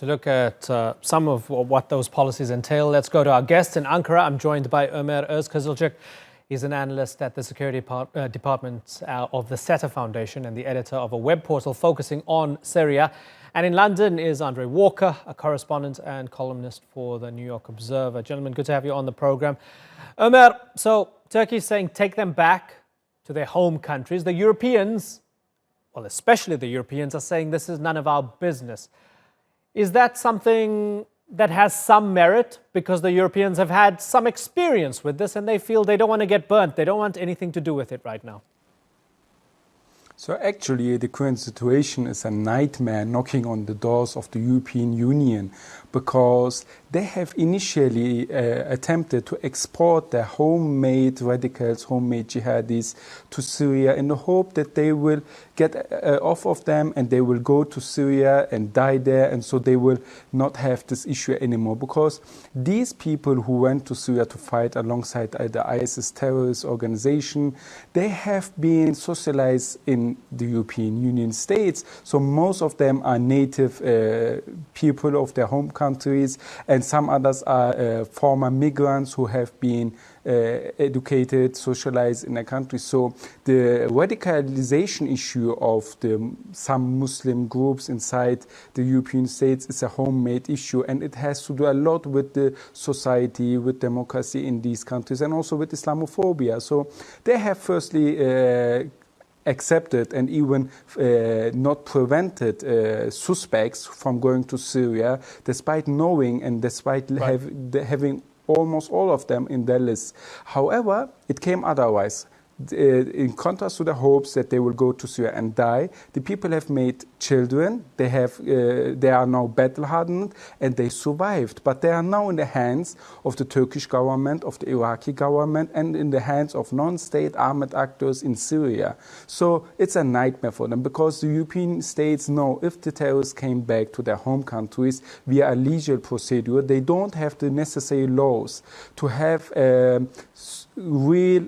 To look at some of what those policies entail, let's go to our guest in Ankara. I'm joined by Omer Ozkizilcik. He's an analyst at the security department of the SETA Foundation and the editor of a web portal focusing on Syria. And in London is Andre Walker, a correspondent and columnist for the New York Observer. Gentlemen, good to have you on the program. Omer, so Turkey is saying take them back to their home countries. The Europeans, well, especially the Europeans, are saying this is none of our business. Is that something that has some merit because the Europeans have had some experience with this and they feel they don't want to get burnt, they don't want anything to do with it right now? So actually the current situation is a nightmare knocking on the doors of the European Union, because they have initially attempted to export their homemade radicals, homemade jihadis to Syria in the hope that they will get off of them and they will go to Syria and die there, and so they will not have this issue anymore. Because these people who went to Syria to fight alongside the ISIS terrorist organization, they have been socialized in the European Union states, so most of them are native people of their home countries, and some others are former migrants who have been educated, socialized in a country. So the radicalization issue of some Muslim groups inside the European states is a homemade issue, and it has to do a lot with the society, with democracy in these countries, and also with Islamophobia. So they have firstly accepted and even not prevented suspects from going to Syria, despite knowing and despite having almost all of them in their list. However, it came otherwise. In contrast to the hopes that they will go to Syria and die, the people have made children, they are now battle-hardened, and they survived. But they are now in the hands of the Turkish government, of the Iraqi government, and in the hands of non-state armed actors in Syria. So it's a nightmare for them, because the European states know if the terrorists came back to their home countries via a legal procedure, they don't have the necessary laws to have real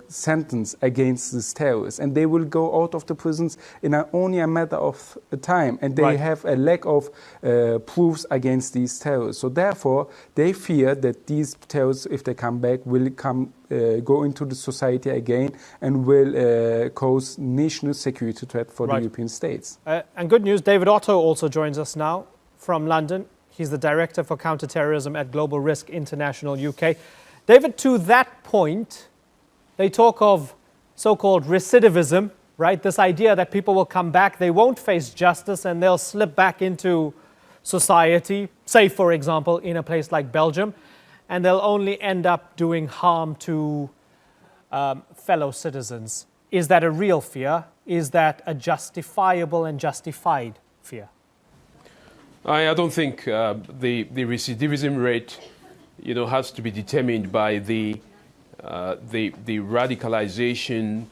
sentence against these terrorists, and they will go out of the prisons in only a matter of time, and they have a lack of proofs against these terrorists. So therefore they fear that these terrorists, if they come back, will go into the society again and will cause national security threat for the European states. And good news, David Otto also joins us now from London. He's the Director for Counterterrorism at Global Risk International UK. David, to that point, they talk of so-called recidivism, right? This idea that people will come back, they won't face justice, and they'll slip back into society, say, for example, in a place like Belgium, and they'll only end up doing harm to fellow citizens. Is that a real fear? Is that a justifiable and justified fear? I don't think the recidivism rate has to be determined by the radicalization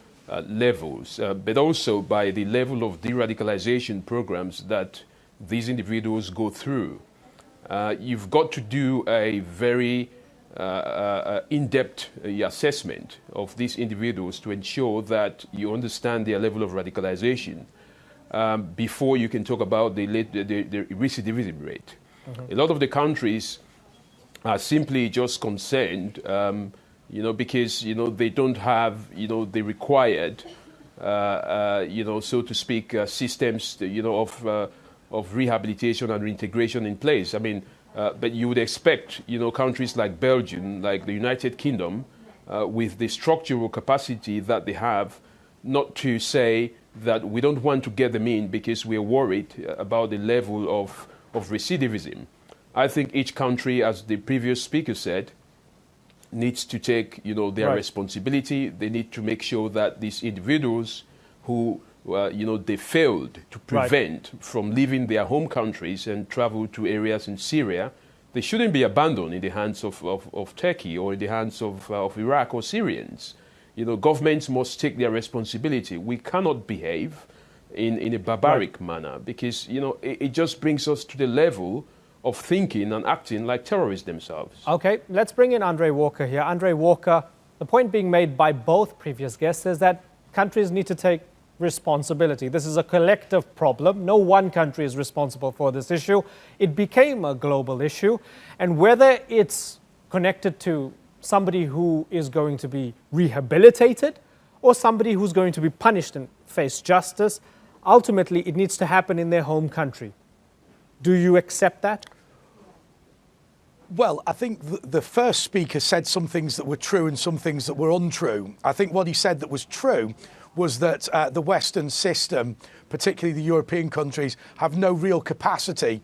levels, but also by the level of de-radicalization programs that these individuals go through. You've got to do a very in-depth assessment of these individuals to ensure that you understand their level of radicalization before you can talk about the recidivism rate. A lot of the countries are simply just concerned, because, they don't have, the required, so to speak, systems, of rehabilitation and reintegration in place. I mean, but you would expect, countries like Belgium, like the United Kingdom, with the structural capacity that they have, not to say that we don't want to get them in because we're worried about the level of recidivism. I think each country, as the previous speaker said, needs to take, their responsibility. They need to make sure that these individuals who, they failed to prevent from leaving their home countries and travel to areas in Syria, they shouldn't be abandoned in the hands of Turkey or in the hands of Iraq or Syrians. Governments must take their responsibility. We cannot behave in a barbaric manner, because, it just brings us to the level of thinking and acting like terrorists themselves. Okay, let's bring in Andre Walker here. Andre Walker, the point being made by both previous guests is that countries need to take responsibility. This is a collective problem. No one country is responsible for this issue. It became a global issue. And whether it's connected to somebody who is going to be rehabilitated or somebody who's going to be punished and face justice, ultimately it needs to happen in their home country. Do you accept that? Well, I think the first speaker said some things that were true and some things that were untrue. I think what he said that was true was that the Western system, particularly the European countries, have no real capacity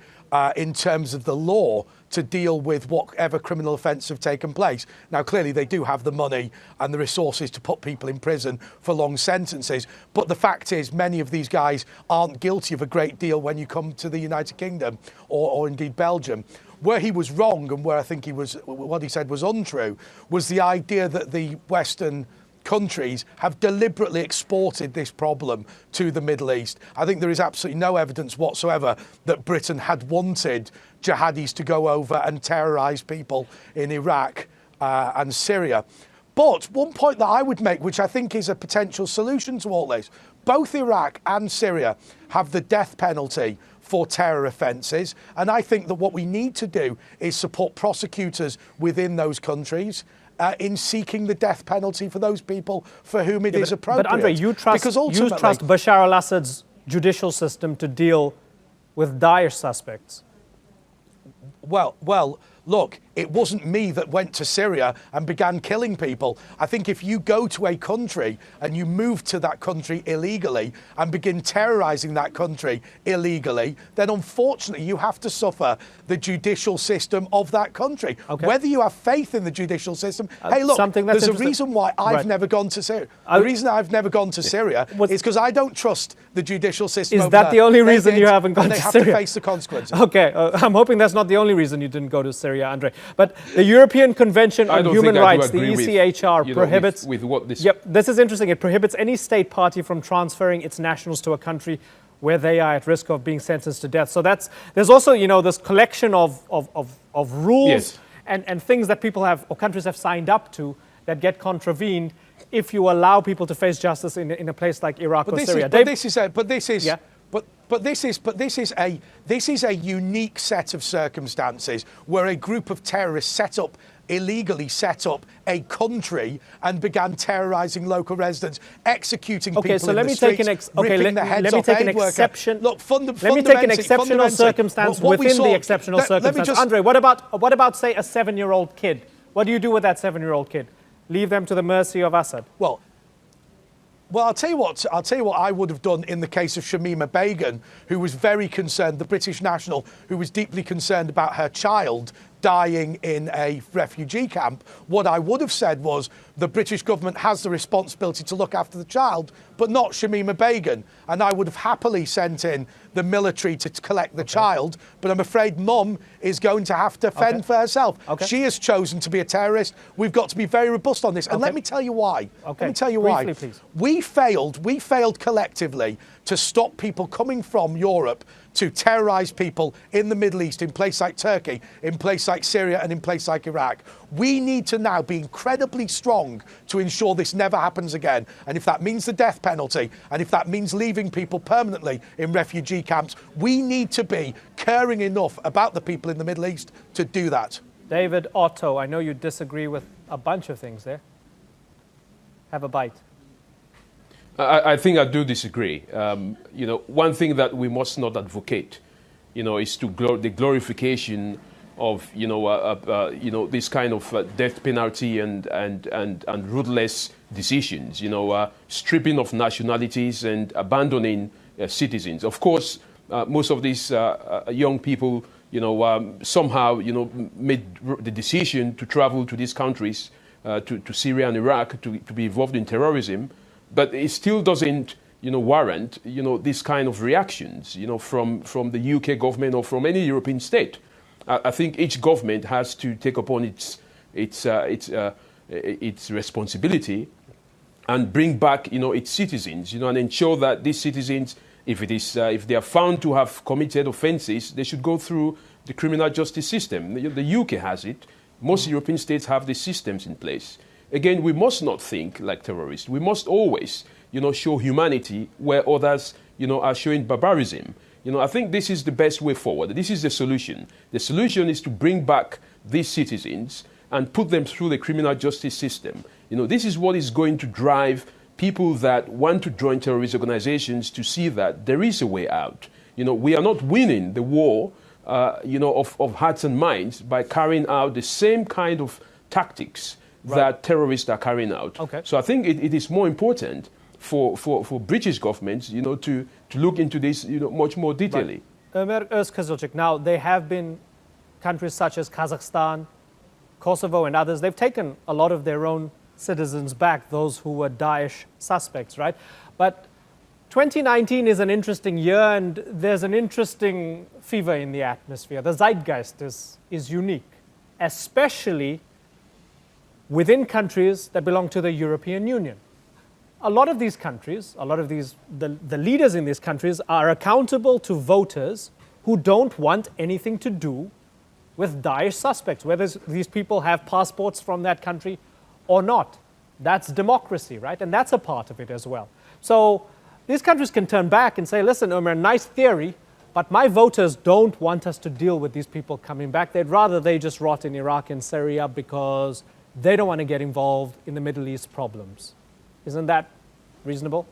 in terms of the law to deal with whatever criminal offence have taken place. Now, clearly, they do have the money and the resources to put people in prison for long sentences. But the fact is, many of these guys aren't guilty of a great deal when you come to the United Kingdom or indeed Belgium. Where he was wrong and where I think what he said was untrue was the idea that the Western countries have deliberately exported this problem to the Middle East. I think there is absolutely no evidence whatsoever that Britain had wanted jihadis to go over and terrorise people in Iraq and Syria. But one point that I would make, which I think is a potential solution to all this, both Iraq and Syria have the death penalty for terror offences. And I think that what we need to do is support prosecutors within those countries in seeking the death penalty for those people for whom it is appropriate. But Andre, you trust Bashar al-Assad's judicial system to deal with Daesh suspects? Well, look, it wasn't me that went to Syria and began killing people. I think if you go to a country and you move to that country illegally and begin terrorising that country illegally, then unfortunately you have to suffer the judicial system of that country. Okay. Whether you have faith in the judicial system, hey, look, there's a reason why I've never gone to Syria. The reason I've never gone to Syria is because I don't trust the judicial system. Is that the only reason you haven't gone to Syria? And they have to face the consequences. Okay, I'm hoping that's not the only reason you didn't go to Syria, Andre. But the European Convention on Human Rights, the ECHR, prohibits... With what this... Yep, this is interesting. It prohibits any state party from transferring its nationals to a country where they are at risk of being sentenced to death. So there's also, this collection of rules and things that people have, or countries have signed up to that get contravened if you allow people to face justice in a place like Iraq or Syria. But this is a unique set of circumstances where a group of terrorists illegally set up a country and began terrorising local residents, executing people in the streets, ripping their heads off aid workers. Look, let me take an exceptional circumstance within the exceptional circumstance. Andre, what about, say, a 7-year-old kid? What do you do with that 7-year-old kid? Leave them to the mercy of Assad? Well, I'll tell you what I would have done in the case of Shamima Begum, who was very concerned, the British national, who was deeply concerned about her child dying in a refugee camp. What I would have said was the British government has the responsibility to look after the child, but not Shamima Begum. And I would have happily sent in the military to collect the child, but I'm afraid Mum is going to have to fend for herself. She has chosen to be a terrorist. We've got to be very robust on this. And let me tell you why. Let me tell you why. Please. We failed collectively to stop people coming from Europe to terrorise people in the Middle East, in places like Turkey, in places like Syria and in places like Iraq. We need to now be incredibly strong to ensure this never happens again. And if that means the death penalty, and if that means leaving people permanently in refugee camps, we need to be caring enough about the people in the Middle East to do that. David, Otto, I know you disagree with a bunch of things there. Have a bite. I think I do disagree. One thing that we must not advocate, is the glorification of, this kind of death penalty and ruthless decisions, stripping of nationalities and abandoning citizens. Of course, most of these young people, somehow, made the decision to travel to these countries, to Syria and Iraq, to be involved in terrorism. But it still doesn't, warrant, these kind of reactions, from the UK government or from any European state. I think each government has to take upon its responsibility and bring back, its citizens, and ensure that these citizens, if they are found to have committed offences, they should go through the criminal justice system. The UK has it. Most European states have the systems in place. Again, we must not think like terrorists. We must always show humanity where others, are showing barbarism. I think this is the best way forward. This is the solution. The solution is to bring back these citizens and put them through the criminal justice system. This is what is going to drive people that want to join terrorist organizations to see that there is a way out. We are not winning the war, of hearts and minds by carrying out the same kind of tactics that terrorists are carrying out. Okay. So I think it is more important for British governments, to look into this, much more detailedly. Omer Ozkizilcik, now there have been countries such as Kazakhstan, Kosovo and others, they've taken a lot of their own citizens back, those who were Daesh suspects, right? But 2019 is an interesting year and there's an interesting fever in the atmosphere. The zeitgeist is unique, especially within countries that belong to the European Union. A lot of these countries, the leaders in these countries are accountable to voters who don't want anything to do with Daesh suspects, whether these people have passports from that country or not. That's democracy, right? And that's a part of it as well. So these countries can turn back and say, listen, Omer, nice theory, but my voters don't want us to deal with these people coming back. They'd rather they just rot in Iraq and Syria because they don't want to get involved in the Middle East problems. Isn't that reasonable?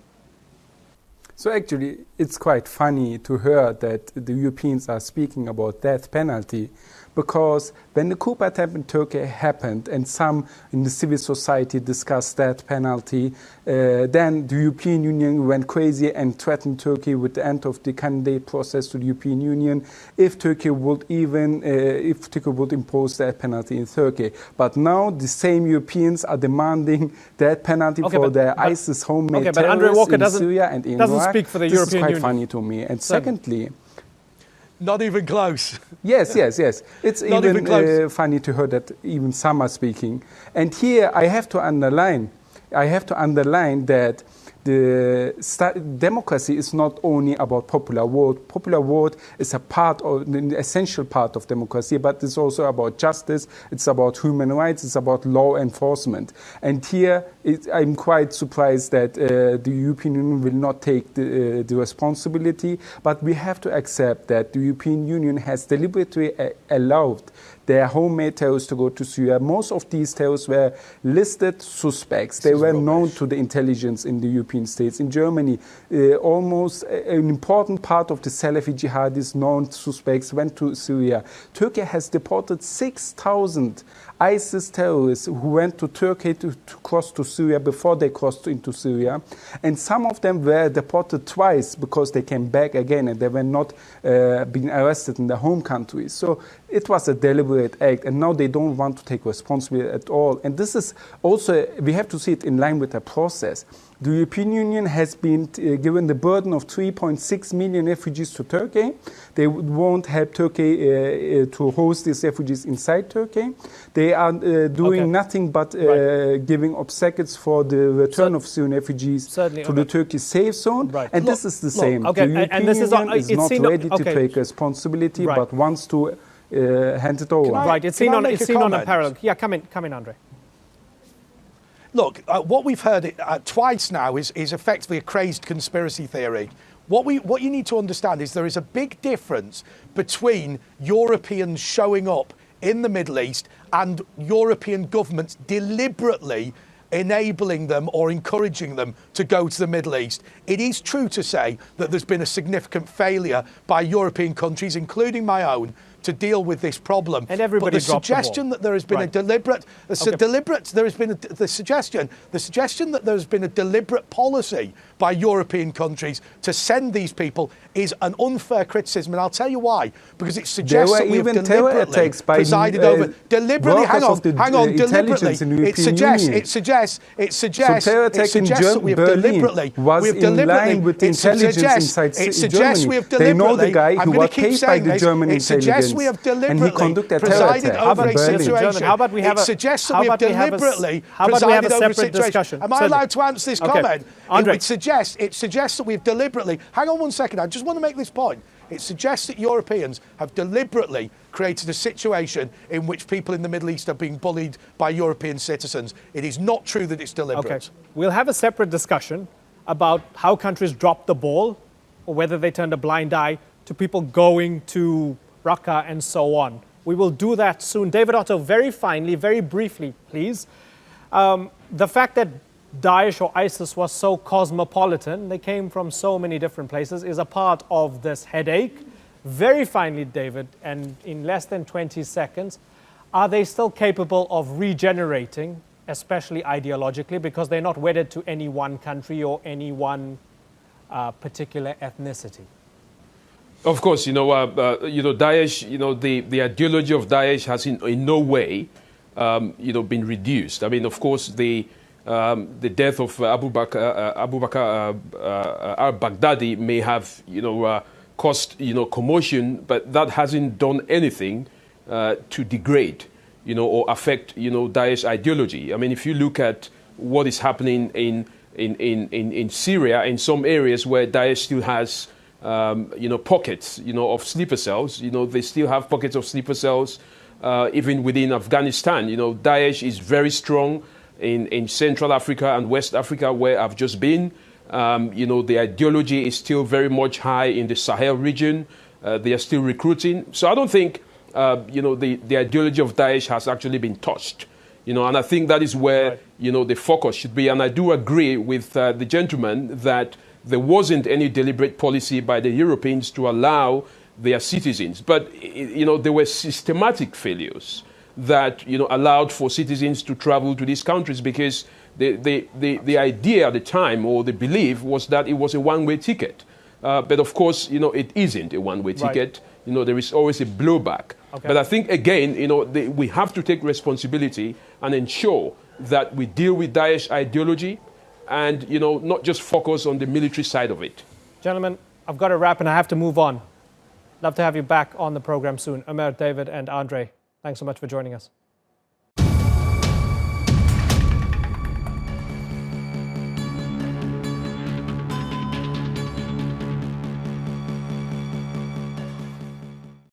So actually, it's quite funny to hear that the Europeans are speaking about death penalty, because when the coup attempt in Turkey happened and some in the civil society discussed death penalty, then the European Union went crazy and threatened Turkey with the end of the candidate process to the European Union if Turkey would impose death penalty in Turkey. But now the same Europeans are demanding death penalty for their ISIS homemade terrorists in Syria and in Iraq. Speak for the this European is quite Union. funny to me. And secondly, not even close. Yes. It's even funny to hear that even some are speaking. And here I have to underline that the democracy is not only about popular vote. Popular vote is an essential part of democracy, but it's also about justice, it's about human rights, it's about law enforcement. And here I'm quite surprised that the European Union will not take the responsibility, but we have to accept that the European Union has deliberately allowed their homemade terrorists to go to Syria. Most of these terrorists were listed suspects. They were known to the intelligence in the European states. In Germany, almost an important part of the Salafi jihadis, known suspects, went to Syria. Turkey has deported 6,000 ISIS terrorists who went to Turkey to cross to Syria before they crossed into Syria. And some of them were deported twice because they came back again and they were not being arrested in their home countries. So it was a deliberate act, and now they don't want to take responsibility at all. And this is also, we have to see it in line with the process. The European Union has been given the burden of 3.6 million refugees to Turkey. They won't help Turkey to host these refugees inside Turkey. They are doing nothing but giving obstacles for the return of Syrian refugees to the Turkish safe zone. Right. And this is the same. The European Union is not ready to take responsibility, but wants to hand it over. It's seen on a parallel. Yeah, come in, Andre. Look, what we've heard twice now is effectively a crazed conspiracy theory. What you need to understand is there is a big difference between Europeans showing up in the Middle East and European governments deliberately enabling them or encouraging them to go to the Middle East. It is true to say that there's been a significant failure by European countries, including my own, to deal with this problem. And everybody but the suggestion that there has been a deliberate policy by European countries to send these people is an unfair criticism, and I'll tell you why. Because it suggests that we have deliberately presided over. Deliberately, hang on. Deliberately, it suggests that we have deliberately. Was in line with the intelligence inside Germany. They know the guy who was paid by the German intelligence. We have deliberately presided over a situation. How about we have suggests that we have deliberately presided over a situation. Am I allowed to answer this comment? Andre. It suggests that we've deliberately. Hang on one second. I just want to make this point. It suggests that Europeans have deliberately created a situation in which people in the Middle East are being bullied by European citizens. It is not true that it's deliberate. Okay. We'll have a separate discussion about how countries dropped the ball or whether they turned a blind eye to people going to Raqqa and so on. We will do that soon. David Otto, very finely, very briefly, please. The fact that Daesh or ISIS was so cosmopolitan, they came from so many different places, is a part of this headache. Very finely, David, and in less than 20 seconds, are they still capable of regenerating, especially ideologically, because they're not wedded to any one country or any one particular ethnicity? Of course, Daesh, the ideology of Daesh has in no way, been reduced. I mean, of course, the death of Abu Bakr al-Baghdadi may have, caused, commotion, but that hasn't done anything to degrade, or affect, Daesh ideology. I mean, if you look at what is happening in Syria, in some areas where Daesh still has, pockets, of sleeper cells, they still have pockets of sleeper cells, even within Afghanistan. Daesh is very strong in Central Africa and West Africa, where I've just been. The ideology is still very much high in the Sahel region. They are still recruiting. So I don't think, the ideology of Daesh has actually been touched. And I think that is where, the focus should be. And I do agree with the gentleman that there wasn't any deliberate policy by the Europeans to allow their citizens. But, there were systematic failures that, allowed for citizens to travel to these countries, because the idea at the time, or the belief, was that it was a one-way ticket. But of course, it isn't a one-way ticket. There is always a blowback. Okay. But I think, again, we have to take responsibility and ensure that we deal with Daesh ideology and, not just focus on the military side of it. Gentlemen, I've got to wrap and I have to move on. Love to have you back on the program soon. Omer, David, and Andre, thanks so much for joining us.